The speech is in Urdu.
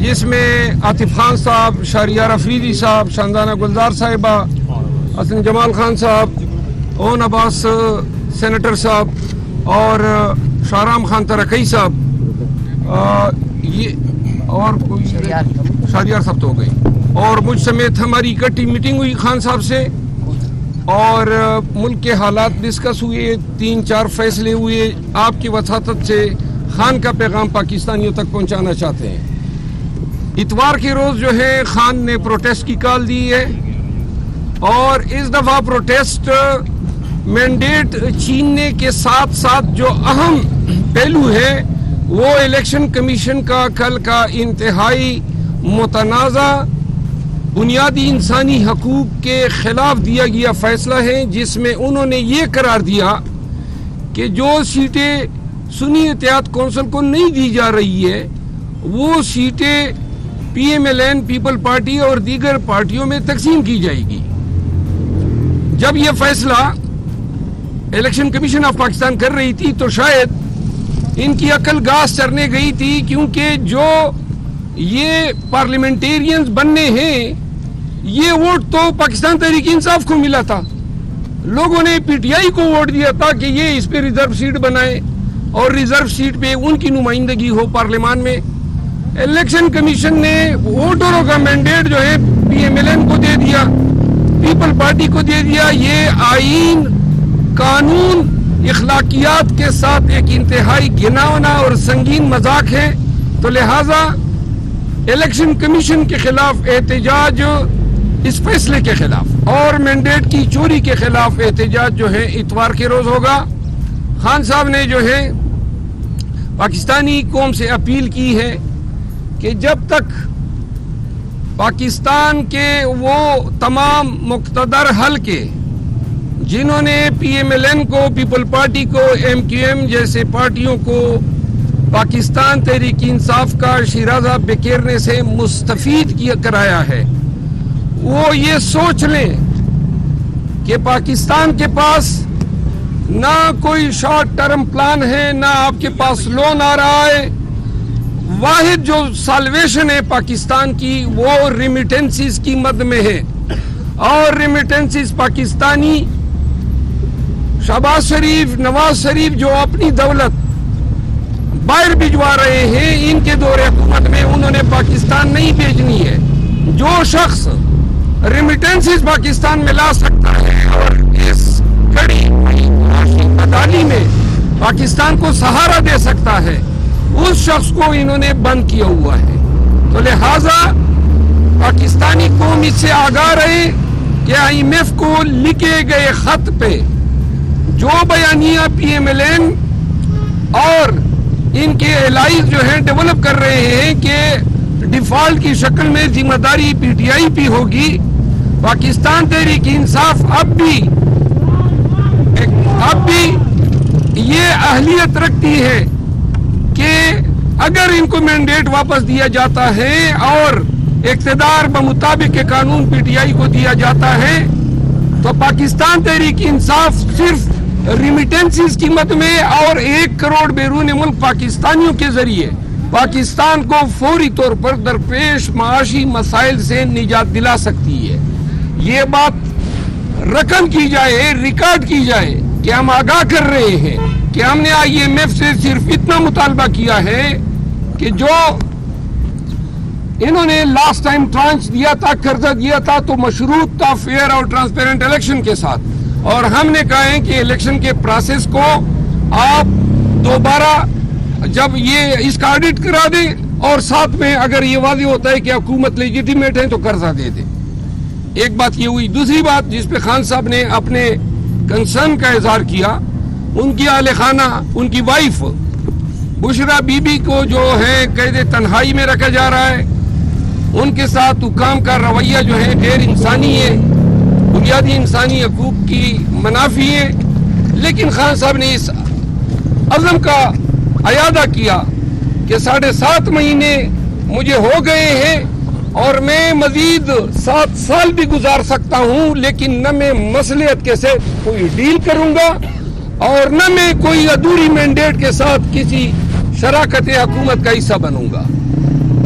جس میں عاطف خان صاحب، شہریار افریدی صاحب، شاندانہ گلزار صاحبہ، حسن جمال خان صاحب، اون عباس سینیٹر صاحب اور شاہرام خان ترکی صاحب، یہ اور شہریار صاحب تو ہو گئی، اور مجھ سمیت ہماری اکٹھی میٹنگ ہوئی خان صاحب سے اور ملک کے حالات ڈسکس ہوئے، 3-4 فیصلے ہوئے۔ آپ کی وساطت سے خان کا پیغام پاکستانیوں تک پہنچانا چاہتے ہیں۔ اتوار کے روز جو ہے خان نے پروٹیسٹ کی کال دی ہے اور اس دفعہ پروٹیسٹ مینڈیٹ چھیننے کے ساتھ ساتھ جو اہم پہلو ہے وہ الیکشن کمیشن کا کل کا انتہائی متنازع بنیادی انسانی حقوق کے خلاف دیا گیا فیصلہ ہے، جس میں انہوں نے یہ قرار دیا کہ جو سیٹیں سنی اتحاد کونسل کو نہیں دی جا رہی ہے وہ سیٹیں P M L N, People Party اور دیگر پارٹیوں میں تقسیم کی جائے گی۔ جب یہ فیصلہ الیکشن کمیشن آف پاکستان کر رہی تھی تو شاید ان کی عقل گاس چرنے گئی تھی، کیونکہ جو یہ پارلیمنٹیرینز بننے ہیں یہ ووٹ تو پاکستان تحریک انصاف کو ملا تھا، لوگوں نے پی ٹی آئی کو ووٹ دیا تھا کہ یہ اس پہ ریزرو سیٹ بنائے اور ریزرو سیٹ پہ ان کی نمائندگی ہو پارلیمان میں۔ الیکشن کمیشن نے ووٹروں کا مینڈیٹ جو ہے پی ایم ایل این کو دے دیا، پیپل پارٹی کو دے دیا۔ یہ آئین، قانون، اخلاقیات کے ساتھ ایک انتہائی گھناؤنا اور سنگین مذاق ہے، تو لہٰذا الیکشن کمیشن کے خلاف احتجاج، اس فیصلے کے خلاف اور مینڈیٹ کی چوری کے خلاف احتجاج جو ہے اتوار کے روز ہوگا۔ خان صاحب نے جو ہے پاکستانی قوم سے اپیل کی ہے کہ جب تک پاکستان کے وہ تمام مقتدر حلقے جنہوں نے پی ایم ایل این کو، پیپل پارٹی کو، ایم کیو ایم جیسے پارٹیوں کو پاکستان تحریک انصاف کا شیرازہ بکھیرنے سے مستفید کرایا ہے، وہ یہ سوچ لیں کہ پاکستان کے پاس نہ کوئی شارٹ ٹرم پلان ہے، نہ آپ کے پاس لون آ رہا ہے۔ واحد جو سالویشن ہے پاکستان کی وہ ریمیٹنسز کی مد میں ہے، اور ریمیٹنسز پاکستانی شہباز شریف، نواز شریف جو اپنی دولت باہر بھجوا رہے ہیں، ان کے دور حکومت میں انہوں نے پاکستان نہیں بھیجنی ہے۔ جو شخص ریمیٹنسز پاکستان میں لا سکتا ہے اور اس کڑی معاشی بدحالی میں پاکستان کو سہارا دے سکتا ہے، اس شخص کو انہوں نے بند کیا ہوا ہے۔ تو لہٰذا پاکستانی قوم اس سے آگاہ رہے کہ آئی ایم ایف کو لکھے گئے خط پہ جو بیانیہ پی ایم ایل این اور ان کے الائز جو ہیں ڈیولپ کر رہے ہیں کہ ڈیفالٹ کی شکل میں ذمہ داری پی ٹی آئی پی ہوگی، پاکستان تحریک انصاف اب بھی یہ اہلیت رکھتی ہے کہ اگر ان کو مینڈیٹ واپس دیا جاتا ہے اور اقتدار بمطابق قانون پی ٹی آئی کو دیا جاتا ہے تو پاکستان تحریک انصاف صرف ریمیٹنسز کی مد میں اور 1 کروڑ بیرون ملک پاکستانیوں کے ذریعے پاکستان کو فوری طور پر درپیش معاشی مسائل سے نجات دلا سکتی ہے۔ یہ بات رقم کی جائے، ریکارڈ کی جائے کہ ہم آگاہ کر رہے ہیں کہ ہم نے آئی ایم ایف سے صرف اتنا مطالبہ کیا ہے کہ جو انہوں نے لاسٹ ٹائم ٹرانچ دیا تھا، قرضہ دیا تھا، تو مشروط تھا فیئر اور ٹرانسپیرنٹ الیکشن کے ساتھ، اور ہم نے کہا ہے کہ الیکشن کے پروسیس کو آپ دوبارہ جب یہ اس کا آڈٹ کرا دیں اور ساتھ میں اگر یہ واضح ہوتا ہے کہ حکومت لیجیٹیمیٹ ہے تو قرضہ دے دیں۔ ایک بات یہ ہوئی۔ دوسری بات جس پہ خان صاحب نے اپنے کنسرن کا اظہار کیا، ان کی اہل خانہ، ان کی وائف بشرا بی بی کو جو ہے قید تنہائی میں رکھا جا رہا ہے، ان کے ساتھ حکام کا رویہ جو ہے غیر انسانی ہے، بنیادی انسانی حقوق کی منافی ہے۔ لیکن خان صاحب نے اس عزم کا اعادہ کیا کہ 7.5 مہینے مجھے ہو گئے ہیں اور میں مزید 7 سال بھی گزار سکتا ہوں، لیکن نہ میں مصلحت کے ساتھ کوئی ڈیل کروں گا اور نہ میں کوئی ادھوری مینڈیٹ کے ساتھ کسی شراکت حکومت کا حصہ بنوں گا۔